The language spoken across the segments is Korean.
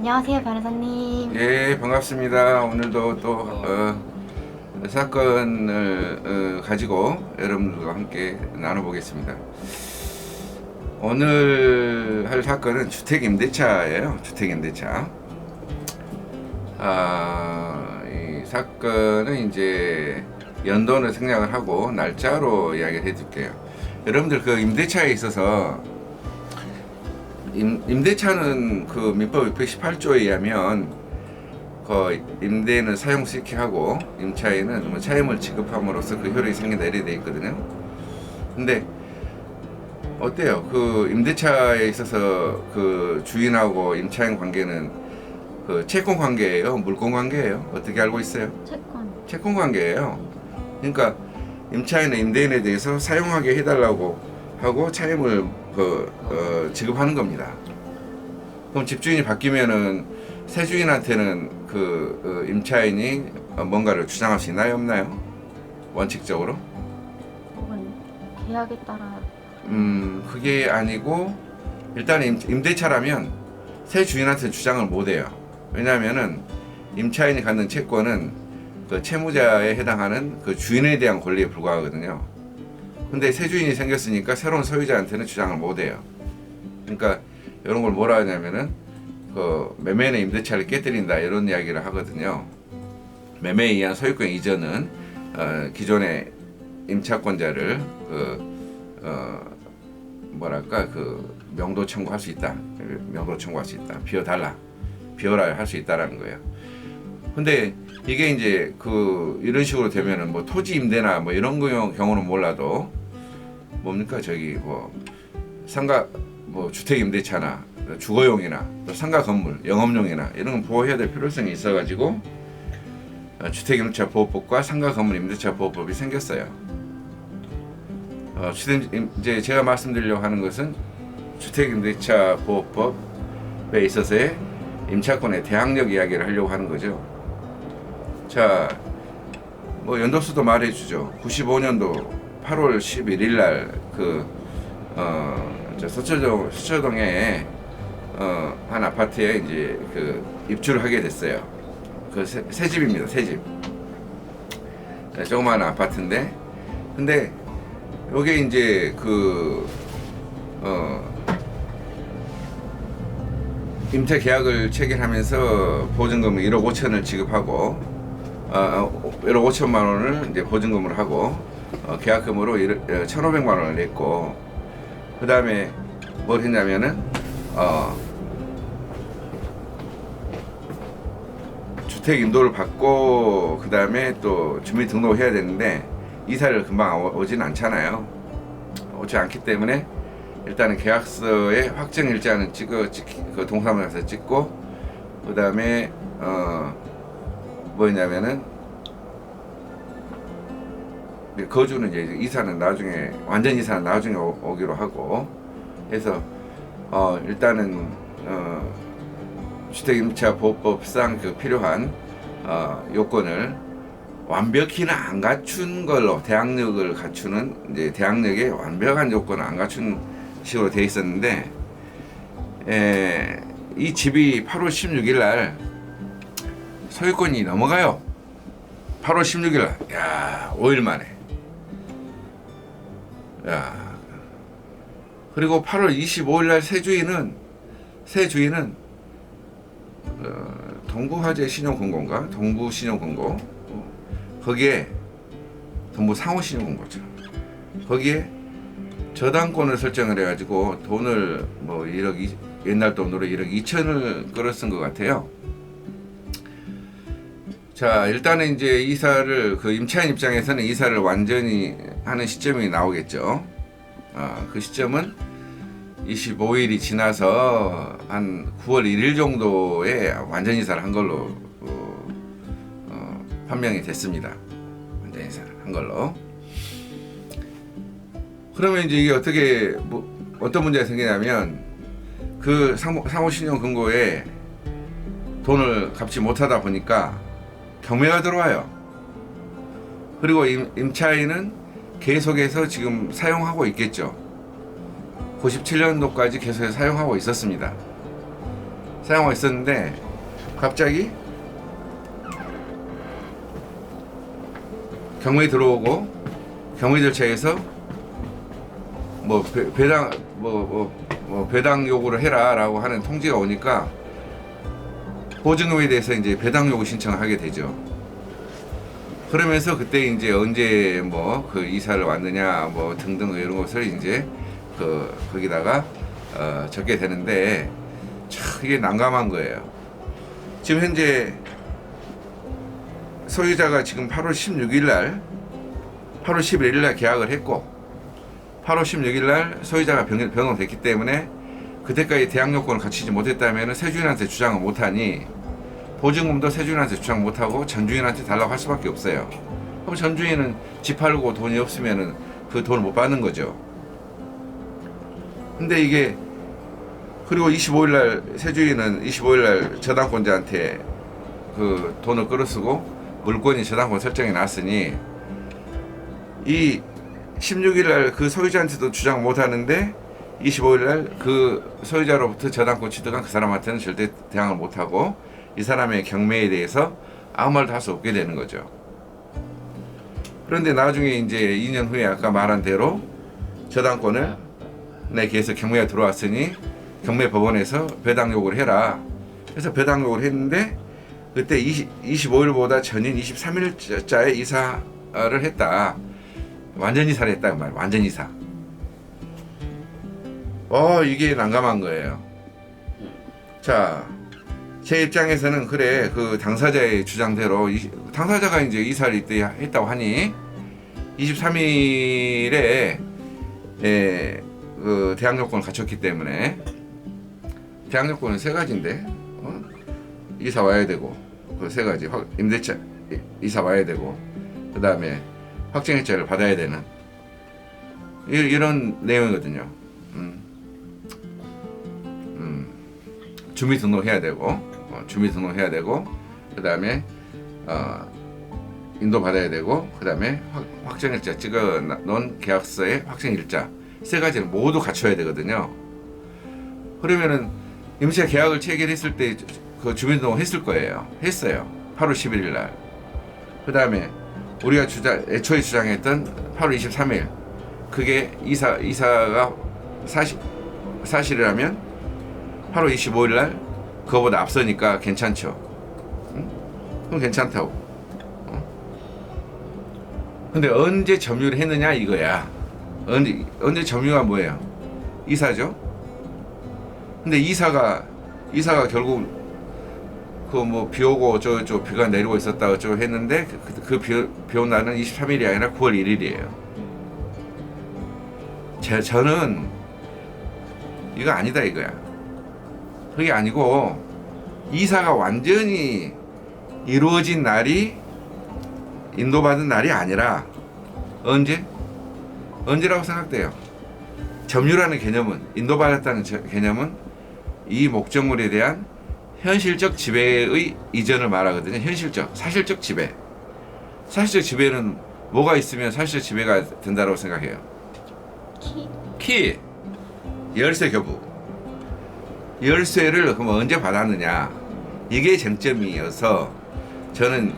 안녕하세요, 변호사님. 예, 반갑습니다. 오늘도 또 사건을 가지고 여러분들과 함께 나눠보겠습니다. 오늘 할 사건은 주택임대차예요. 주택임대차. 이 사건은 이제 연도를 생략을 하고 날짜로 이야기를 해줄게요. 여러분들 그 임대차에 있어서 임대차는 그 민법 618조에 의하면 그 임대인은 사용 시키하고 임차인은 뭐 차임을 지급함으로써 그 효력이 생긴다 이렇게 돼 있거든요. 근데 어때요? 그 임대차에 있어서 그 주인하고 임차인 관계는 그 채권 관계예요? 물권 관계예요? 어떻게 알고 있어요? 채권 관계예요. 그러니까 임차인은 임대인에 대해서 사용하게 해달라고 하고 차임을 지급하는 겁니다. 그럼 집주인이 바뀌면은 새 주인한테는 임차인이 뭔가를 주장할 수 있나요, 없나요? 원칙적으로? 그건 계약에 따라. 그게 아니고 일단 임대차라면 새 주인한테 주장을 못 해요. 왜냐하면은 임차인이 갖는 채권은 그 채무자에 해당하는 그 주인에 대한 권리에 불과하거든요. 근데 새 주인이 생겼으니까 새로운 소유자한테는 주장을 못 해요. 그러니까 이런 걸 뭐라 하냐면은 그 매매는 임대차를 깨뜨린다 이런 이야기를 하거든요. 매매에 의한 소유권 이전은 기존의 임차권자를 명도 청구할 수 있다. 명도 청구할 수 있다. 비워라 할 수 있다라는 거예요. 근데 이게 이제 이런 식으로 되면은 뭐 토지 임대나 뭐 이런 경우는 몰라도 뭡니까 상가 주택 임대차나 주거용이나 또 상가 건물 영업용이나 이런 건 보호해야 될 필요성이 있어가지고 주택 임대차 보호법과 상가 건물 임대차 보호법이 생겼어요. 이제 제가 말씀드리려고 하는 것은 주택 임대차 보호법에 있어서의 임차권의 대항력 이야기를 하려고 하는 거죠. 자, 연도수도 말해주죠. 95년도 8월 11일 날 서초동에 한 아파트에 이제 입주를 하게 됐어요. 새 집입니다. 새 집. 조그마한 아파트인데, 근데 요게 이제 임대 계약을 체결하면서 보증금을 1억 5천을 지급하고 1억 5천만 원을 이제 보증금을 하고 계약금으로 1,500만 원을 냈고 그 다음에 뭘 했냐면은 주택 인도를 받고 그 다음에 또 주민등록을 해야 되는데 이사를 금방 오진 않잖아요. 오지 않기 때문에 일단은 계약서에 확정 일자는 그 동사무소 가서 찍고 그 다음에 뭐냐면은 거주는 이제 이사는 나중에 완전 이사는 나중에 오기로 하고 해서 일단은 주택임차 보호법상 필요한 요건을 완벽히는 안 갖춘 걸로 대항력을 갖추는 이제 대항력의 완벽한 요건을 안 갖춘 식으로 돼 있었는데 이 집이 8월 16일 날 소유권이 넘어가요. 8월 16일 날, 야, 5일 만에. 야, 그리고 8월 25일 날 새 주인은 동부화재 신용금고인가? 동부신용금고 거기에 동부상호신용금고죠. 거기에 저당권을 설정을 해가지고 돈을 옛날 돈으로 1억 2천을 끌어 쓴 것 같아요. 자, 일단은 이제 이사를 임차인 입장에서는 이사를 완전히 하는 시점이 나오겠죠. 그 시점은 25일이 지나서 한 9월 1일 정도에 완전 이사를 한 걸로 판명이 됐습니다. 완전 이사를 한 걸로. 그러면 이제 이게 어떤 문제가 생기냐면 상호신용금고에 돈을 갚지 못하다 보니까 경매가 들어와요. 그리고 임차인은 계속해서 지금 사용하고 있겠죠. 97년도까지 계속해서 사용하고 있었습니다. 사용하고 있었는데 갑자기 경매 들어오고 경매 절차에서 뭐 배당 배당 요구를 해라라고 하는 통지가 오니까 보증금에 대해서 이제 배당 요구 신청을 하게 되죠. 그러면서 그때 이제 언제 뭐 그 이사를 왔느냐 뭐 등등 이런 것을 이제 거기다가 적게 되는데 참 이게 난감한 거예요. 지금 현재 소유자가 지금 8월 16일 날 8월 11일 날 계약을 했고 8월 16일 날 소유자가 변동됐기 때문에 그때까지 대항 요건을 갖추지 못했다면 세주인한테 주장을 못하니 보증금도 세주인한테 주장 못하고 전주인한테 달라고 할 수밖에 없어요. 그럼 전주인은 집 팔고 돈이 없으면 그 돈을 못 받는 거죠. 근데 이게 그리고 25일 날 세주인은 25일 날 저당권자한테 그 돈을 끌어쓰고 물권이 저당권 설정해 놨으니 이 16일 날 그 소유자한테도 주장 못 하는데 25일 날 그 소유자로부터 저당권 취득한 그 사람한테는 절대 대항을 못 하고 이 사람의 경매에 대해서 아무 말도 할 수 없게 되는 거죠. 그런데 나중에 이제 2년 후에 아까 말한 대로 저당권을 내 계에서 경매가 들어왔으니 경매 법원에서 배당 요구를 해라. 그래서 배당 요구를 했는데 그때 25일보다 전인 23일자에 이사를 했다. 완전 이사를 했다 그 말. 완전 이사. 이게 난감한 거예요. 자, 제 입장에서는 그래 그 당사자의 주장대로 당사자가 이제 이사를 이때 했다고 하니 23일에 그 대항 요건을 갖췄기 때문에 대항 요건은 세 가지인데 이사 와야 되고 그 세 가지 임대차 이사 와야 되고 그 다음에 확정일자를 받아야 되는 이런 내용이거든요. 주민등록해야 되고 주민등록해야 되고 그 다음에 인도 받아야 되고 그 다음에 확정일자 찍어 놓은 계약서의 확정일자 세 가지를 모두 갖춰야 되거든요. 그러면은 임시가 계약을 체결했을 때 그 주민등록 했을 거예요. 했어요. 8월 11일 날. 그 다음에 우리가 애초에 주장했던 8월 23일 그게 이사가 사실이라면 8월 25일 날 그거보다 앞서니까 괜찮죠. 응? 그럼 괜찮다고. 근데 언제 점유를 했느냐 이거야. 언제 점유가 뭐예요? 이사죠. 근데 이사가 결국 그 뭐 비 오고 어쩌고 비가 내리고 있었다 어쩌고 했는데 비 온 날은 23일이 아니라 9월 1일이에요. 저는 이거 아니다 이거야. 그게 아니고 이사가 완전히 이루어진 날이 인도받은 날이 아니라 언제라고 생각돼요. 점유라는 개념은 인도받았다는 개념은 이 목적물에 대한 현실적 지배의 이전을 말하거든요. 현실적, 사실적 지배. 사실적 지배는 뭐가 있으면 사실적 지배가 된다고 생각해요. 키, 열쇠 교부. 열쇠를 그럼 언제 받았느냐 이게 쟁점이어서 저는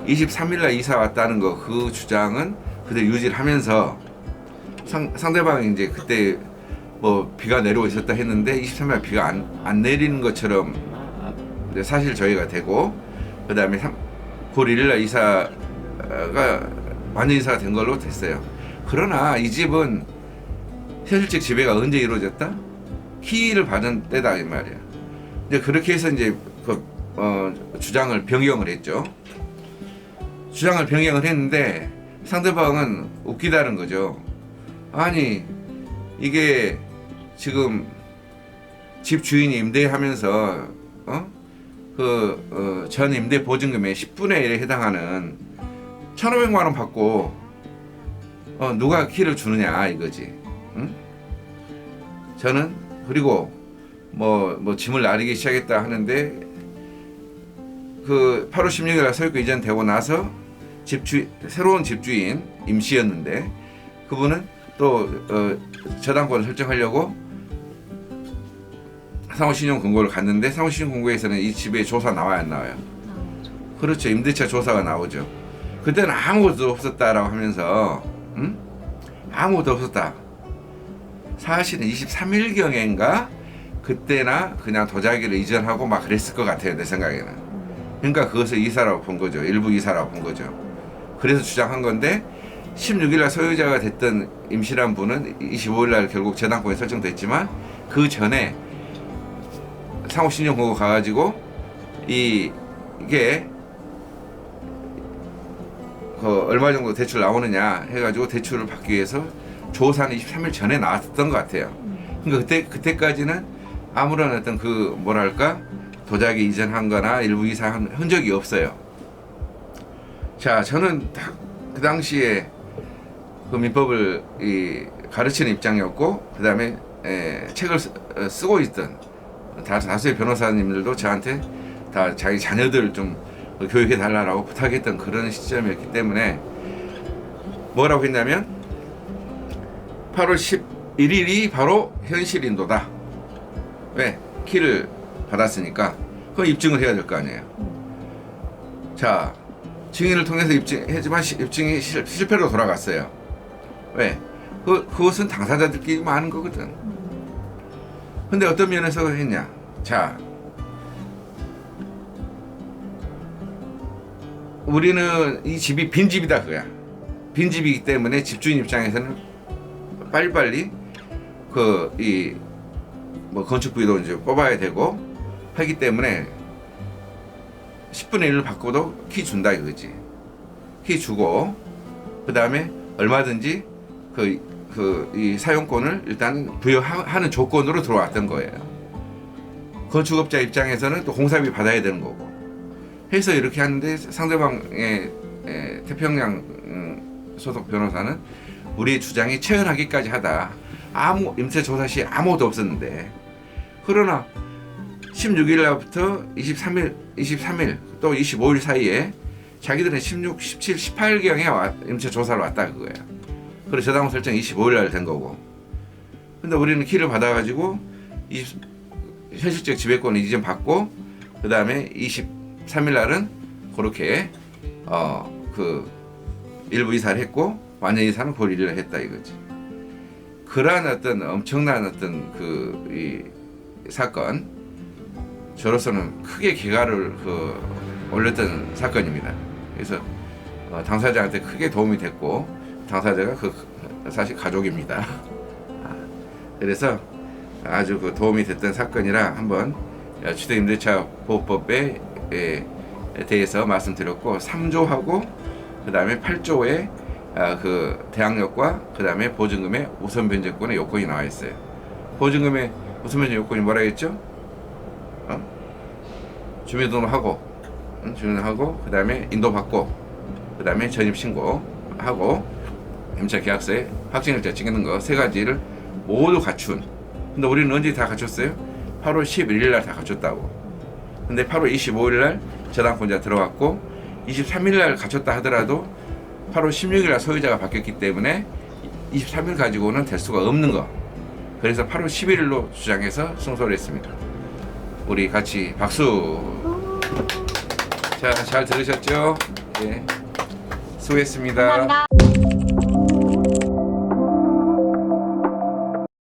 23일날 이사 왔다는 거 그 주장은 그대로 유지를 하면서 상대방이 이제 그때 뭐 비가 내리고 있었다 했는데 23일 비가 안 내리는 것처럼 사실 저희가 되고 그 다음에 9월 1일날 이사가 완전 이사가 된 걸로 됐어요. 그러나 이 집은 현실적 지배가 언제 이루어졌다? 키를 받은 때다 이 말이야. 이제 그렇게 해서 이제 주장을 변경을 했죠. 주장을 변경을 했는데 상대방은 웃기다는 거죠. 아니 이게 지금 집 주인이 임대하면서 전 임대 보증금의 10분의 1에 해당하는 1,500만 원 받고 누가 키를 주느냐 이거지. 응? 저는 그리고 뭐 짐을 나르기 시작했다 하는데 그 8월 16일 날 소유권 이전되고 나서 새로운 집주인 임시였는데 그분은 또 저당권을 설정하려고 상호신용공고를 갔는데 상호신용공고에서는 이 집의 조사 나와요, 안 나와요? 나오죠. 그렇죠. 임대차 조사가 나오죠. 그때는 아무것도 없었다라고 하면서 아무것도 없었다. 사실은 23일경인가 그때나 그냥 도자기를 이전하고 막 그랬을 것 같아요, 내 생각에는. 그러니까 그것을 이사라고 본 거죠. 일부 이사라고 본 거죠. 그래서 주장한 건데 16일날 소유자가 됐던 임실한 분은 25일날 결국 재당권이 설정됐지만 그 전에 상호신용공고 가가지고 이게 그 얼마 정도 대출 나오느냐 해가지고 대출을 받기 위해서 조사는 23일 전에 나왔던 것 같아요. 그러니까 그때까지는 아무런 어떤 그 뭐랄까 도자기 이전한거나 일부 이사한 흔적이 없어요. 자, 저는 그 당시에 그 민법을 가르치는 입장이었고, 그 다음에 책을 쓰고 있던 다수의 변호사님들도 저한테 다 자기 자녀들 좀 교육해 달라고 부탁했던 그런 시점이었기 때문에 뭐라고 했냐면 8월 11일이 바로 현실인도다. 왜? 키를 받았으니까 그건 입증을 해야 될 거 아니에요. 자, 증인을 통해서 입증했지만 입증이 실패로 돌아갔어요. 왜? 그것은 당사자들끼리만 하는 거거든. 근데 어떤 면에서 했냐? 자, 우리는 이 집이 빈집이다 그거야. 빈집이기 때문에 집주인 입장에서는 빨리빨리 뭐 건축비도 이제 뽑아야 되고 하기 때문에 10분의 1을 바꿔도 키 준다 이거지. 키 주고 그 다음에 얼마든지 이 사용권을 일단 부여하는 조건으로 들어왔던 거예요. 건축업자 입장에서는 또 공사비 받아야 되는 거고 해서 이렇게 하는데 상대방의 태평양 소속 변호사는 우리의 주장이 체현하기까지 하다. 임대 조사 시에 아무것도 없었는데 그러나 16일 날부터 23일 또 25일 사이에 자기들은 16, 17, 18경에 임대 조사를 왔다 그거예요. 그래서 저당 설정 25일 날 된 거고. 근데 우리는 키를 받아가지고 현실적 지배권을 이전 받고 그 다음에 23일 날은 그렇게 일부 이사를 했고 완전 이사는 그 일을 했다 이거지. 그러한 어떤 엄청난 어떤 이 사건 저로서는 크게 기가를 올렸던 사건입니다. 그래서 당사자한테 크게 도움이 됐고 당사자가 사실 가족입니다. 그래서 아주 도움이 됐던 사건이라 한번 주택임대차 보호법에 대해서 말씀드렸고 3조하고 그 다음에 8조에 대항력과 그 다음에 보증금의 우선 변제권의 요건이 나와 있어요. 보증금의 우선 변제 요건이 뭐라 했죠? 주민등록하고 그 다음에 인도받고 그 다음에 전입신고하고 임차 계약서에 확정일자 찍는 거 세 가지를 모두 갖춘. 근데 우리는 언제 다 갖췄어요? 8월 11일 날 다 갖췄다고. 근데 8월 25일 날 저당권자 들어갔고 23일 날 갖췄다 하더라도 8월 16일 날 소유자가 바뀌었기 때문에 23일 가지고는 될 수가 없는 거. 그래서 8월 11일로 주장해서 승소를 했습니다. 우리 같이 박수. 자, 잘 들으셨죠? 네. 수고했습니다. 감사합니다.